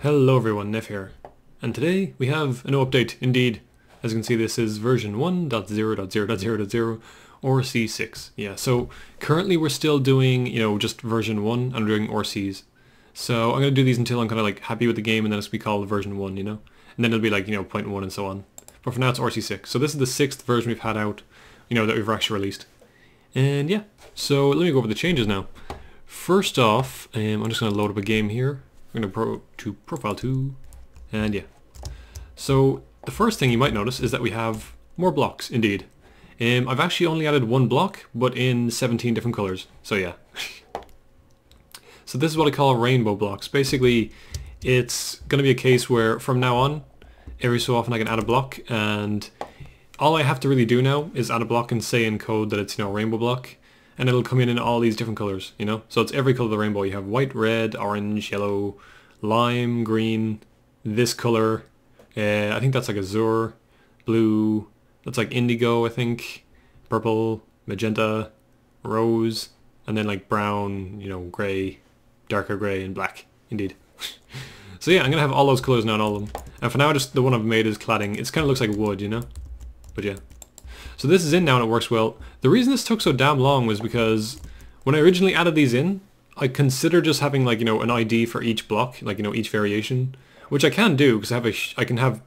Hello everyone, Neff here, and today we have a new update, indeed. As you can see, this is version 1.0.0.0.0 RC6. Yeah, so currently we're still doing, just version 1 and we're doing RCs. So I'm going to do these until I'm kind of like happy with the game, and then it's going to be called version 1, And then it'll be like, 0.1 and so on. But for now it's RC6. So this is the 6th version we've had out, that we've actually released. And yeah, so let me go over the changes now. First off, I'm just going to load up a game here. We're going to go to Profile 2, and yeah. So the first thing you might notice is that we have more blocks, indeed. I've actually only added one block, but in 17 different colors, so yeah. So this is what I call rainbow blocks. Basically, it's going to be a case where from now on, every so often I can add a block, and all I have to really do now is add a block and say in code that it's, rainbow block. And it'll come in all these different colors, So it's every color of the rainbow. You have white, red, orange, yellow, lime, green, this color. I think that's like azure, blue, that's like indigo, I think, purple, magenta, rose, and then like brown, gray, darker gray, and black, indeed. So yeah, I'm going to have all those colors now on all of them. And for now, just the one I've made is cladding. It kind of looks like wood, But yeah. So this is in now and it works well. The reason this took so damn long was because when I originally added these in, I considered just having like, an ID for each block, like, each variation, which I can do because I can have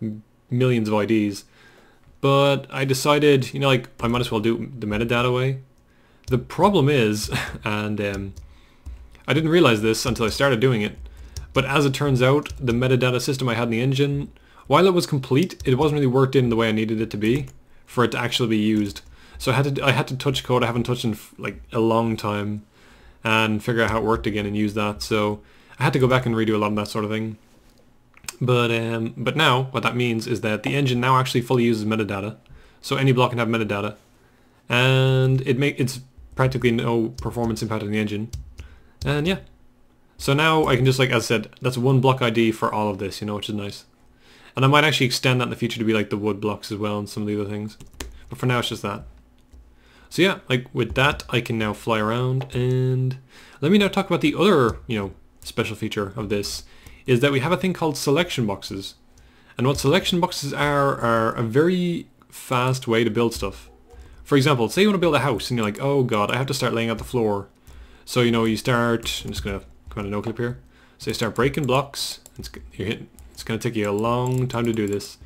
millions of IDs. But I decided, I might as well do the metadata way. The problem is, and I didn't realize this until I started doing it, but as it turns out, the metadata system I had in the engine, while it was complete, it wasn't really worked in the way I needed it to be for it to actually be used. So I had to touch code I haven't touched in like a long time and figure out how it worked again and use that. So I had to go back and redo a lot of that sort of thing. But now what that means is that the engine now actually fully uses metadata. So any block can have metadata, and it's practically no performance impact on the engine. And yeah. So now I can just, like as I said, that's one block ID for all of this, which is nice. And I might actually extend that in the future to be like the wood blocks as well and some of the other things. But for now it's just that. So yeah, like with that I can now fly around, and let me now talk about the other, special feature of this is that we have a thing called selection boxes. And what selection boxes are a very fast way to build stuff. For example, say you want to build a house and you're like, oh god, I have to start laying out the floor. So you start, I'm just going to come on a no clip here. So you start breaking blocks, it's going to take you a long time to do this.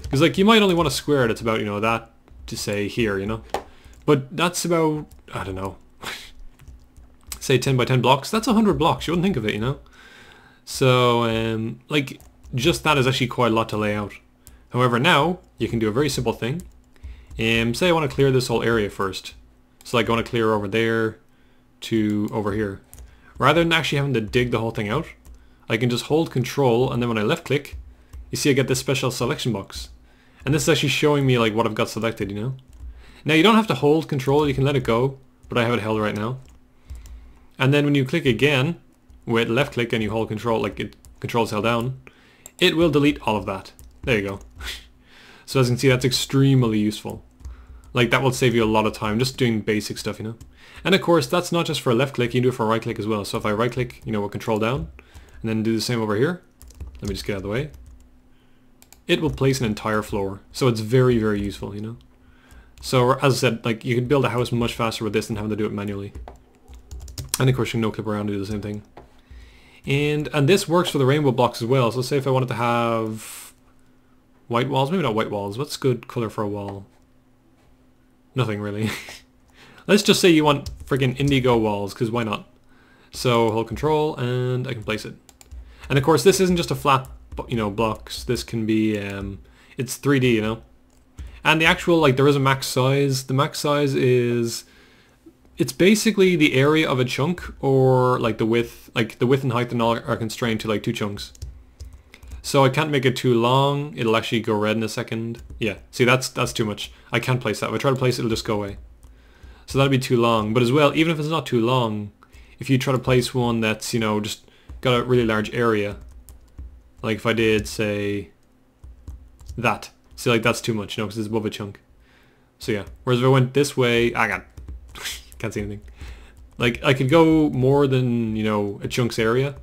Because like you might only want a square that's about, that to say here, But that's about, I don't know, say 10 by 10 blocks. That's 100 blocks. You wouldn't think of it, So, like, just that is actually quite a lot to lay out. However, now you can do a very simple thing. Say I want to clear this whole area first. So like I want to clear over there to over here. Rather than actually having to dig the whole thing out, I can just hold control, and then when I left click, you see I get this special selection box. And this is actually showing me like what I've got selected, Now you don't have to hold control, you can let it go, but I have it held right now. And then when you click again, with left click and you hold control, like control's held down, it will delete all of that. There you go. So as you can see, that's extremely useful. Like that will save you a lot of time just doing basic stuff, And of course, that's not just for left click, you can do it for right click as well. So if I right click, with control down, and then do the same over here, let me just get out of the way. It will place an entire floor. So it's very, very useful, So as I said, like you can build a house much faster with this than having to do it manually. And of course you can no clip around and do the same thing. And this works for the rainbow blocks as well. So say if I wanted to have white walls, maybe not white walls. What's good color for a wall? Nothing really. Let's just say you want freaking indigo walls, because why not? So hold control and I can place it. And of course this isn't just a flat, blocks. This can be, it's 3D, And the actual, like there is a max size. The max size is, it's basically the area of a chunk, or like the width and height and all are constrained to like 2 chunks. So I can't make it too long. It'll actually go red in a second. Yeah, see that's too much. I can't place that. If I try to place it, it'll just go away. So that'd be too long. But as well, even if it's not too long, if you try to place one that's, just got a really large area, like if I did say that, see like that's too much, because it's above a chunk. So yeah, whereas if I went this way, can't see anything. Like I could go more than, a chunk's area,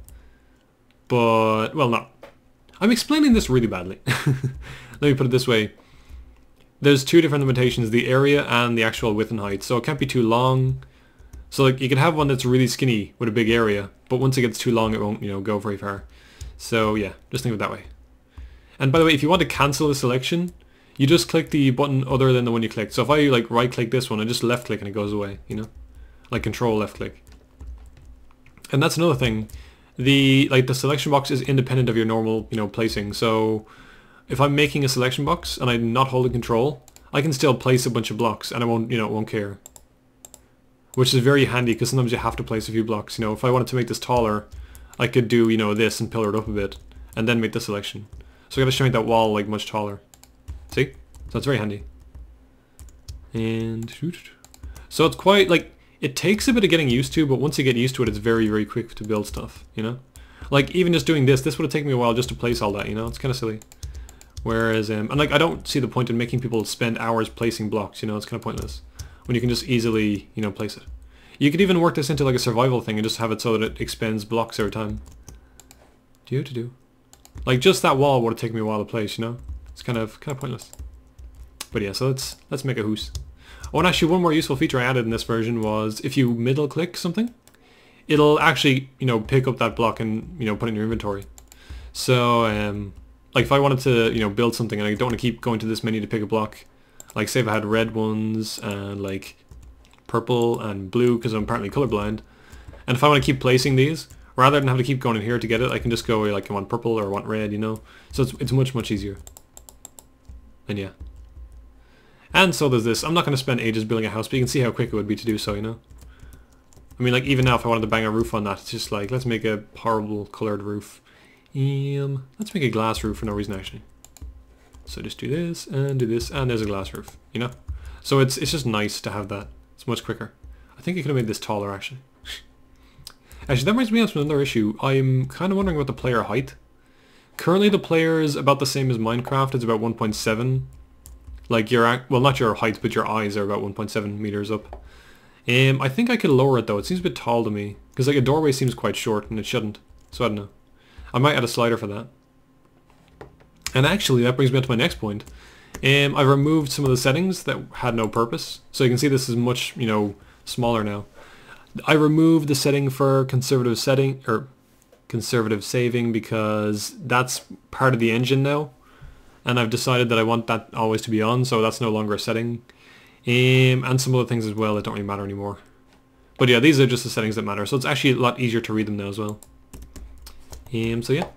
but, well, not I'm explaining this really badly. Let me put it this way. There's two different limitations, the area and the actual width and height. So it can't be too long. So like you can have one that's really skinny with a big area, but once it gets too long it won't, go very far. So yeah, just think of it that way. And by the way, if you want to cancel the selection, you just click the button other than the one you clicked. So if I like right click this one, I just left click and it goes away, like control left click. And that's another thing. The selection box is independent of your normal, placing. So if I'm making a selection box and I'm not holding control, I can still place a bunch of blocks and it won't care. Which is very handy because sometimes you have to place a few blocks. If I wanted to make this taller, I could do, this and pillar it up a bit and then make the selection. So I gotta make that wall like much taller. See? So it's very handy. And so it's quite like, it takes a bit of getting used to, but once you get used to it, it's very, very quick to build stuff, Like even just doing this would have taken me a while just to place all that, it's kind of silly. Whereas, and like I don't see the point in making people spend hours placing blocks, it's kind of pointless. When you can just easily, place it. You could even work this into like a survival thing and just have it so that it expends blocks every time. Like just that wall would have taken me a while to place, It's kind of pointless. But yeah, so let's make a hoose. Oh, and actually one more useful feature I added in this version was if you middle click something, it'll actually, pick up that block and, put it in your inventory. So, like if I wanted to, build something and I don't want to keep going to this menu to pick a block, like say if I had red ones and like purple and blue because I'm apparently colorblind, and if I want to keep placing these, rather than have to keep going in here to get it, I can just go like I want purple or I want red, So it's much easier. And yeah. And so there's this. I'm not going to spend ages building a house, but you can see how quick it would be to do so, I mean, like even now if I wanted to bang a roof on that, it's just like, let's make a horrible colored roof. Let's make a glass roof for no reason actually. So just do this, and there's a glass roof, So it's just nice to have that. It's much quicker. I think I could have made this taller actually. Actually, that brings me on to another issue. I'm kind of wondering about the player height. Currently the player is about the same as Minecraft. It's about 1.7. Like well, not your height, but your eyes are about 1.7 meters up. I think I could lower it though. It seems a bit tall to me. Because like a doorway seems quite short and it shouldn't. So I don't know. I might add a slider for that. And actually that brings me on to my next point. I've removed some of the settings that had no purpose. So you can see this is much, smaller now. I removed the setting for conservative saving because that's part of the engine now. And I've decided that I want that always to be on, so that's no longer a setting. And some other things as well that don't really matter anymore. But yeah, these are just the settings that matter, so it's actually a lot easier to read them now as well. So yeah,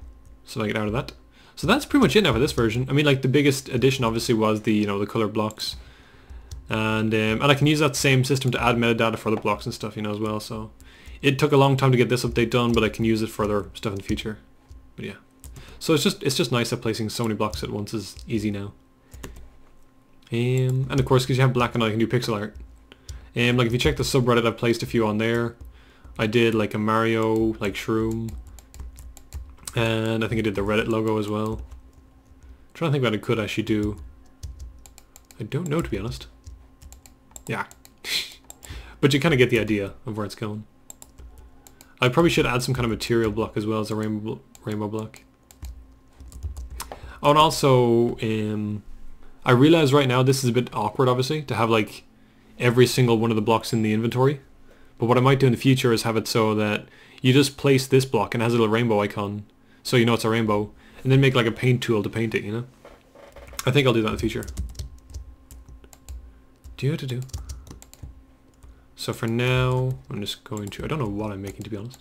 so I get out of that. So that's pretty much it now for this version. I mean, like the biggest addition obviously was the the color blocks, and I can use that same system to add metadata for the blocks and stuff, as well. So it took a long time to get this update done, but I can use it for other stuff in the future. But yeah, so it's just nice that placing so many blocks at once is easy now. And of course, because you have black and white, you can do pixel art. Like if you check the subreddit, I've placed a few on there. I did like a Mario, like shroom. And I think I did the Reddit logo as well. I'm trying to think what I could actually do. I don't know, to be honest. Yeah. But you kind of get the idea of where it's going. I probably should add some kind of material block as well as a rainbow block. Oh, and also, I realize right now this is a bit awkward, obviously, to have like every single one of the blocks in the inventory. But what I might do in the future is have it so that you just place this block and it has a little rainbow icon. So you know it's a rainbow, and then make like a paint tool to paint it, I think I'll do that in the future. So for now, I'm just going to, I don't know what I'm making, to be honest.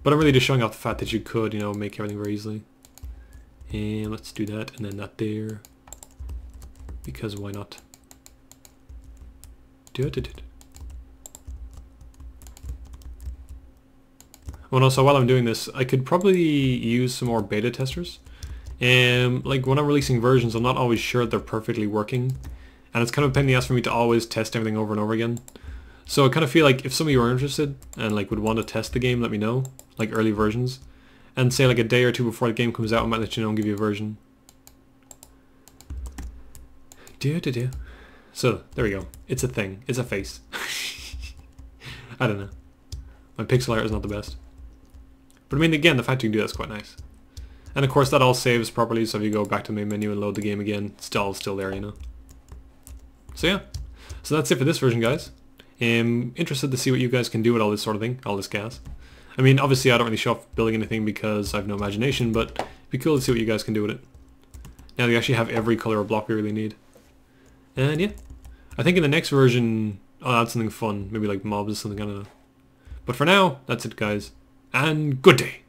But I'm really just showing off the fact that you could, make everything very easily. And let's do that, and then that there. Because why not? Oh, and also while I'm doing this, I could probably use some more beta testers. Like when I'm releasing versions, I'm not always sure they're perfectly working. And it's kind of a pain in the ass for me to always test everything over and over again. So I kind of feel like if some of you are interested and like would want to test the game, let me know. Like early versions. And say like a day or two before the game comes out, I might let you know and give you a version. So there we go. It's a thing. It's a face. I don't know. My pixel art is not the best. But I mean, again, the fact you can do that's quite nice. And of course that all saves properly, so if you go back to the main menu and load the game again, it's still there, you know. So yeah, so that's it for this version, guys. I'm interested to see what you guys can do with all this sort of thing, all this gas. I mean, obviously I don't really show off building anything because I have no imagination, but it'd be cool to see what you guys can do with it. Now you actually have every color of block we really need. And yeah, I think in the next version I'll add something fun, maybe like mobs or something, I don't know. But for now, that's it guys, and good day!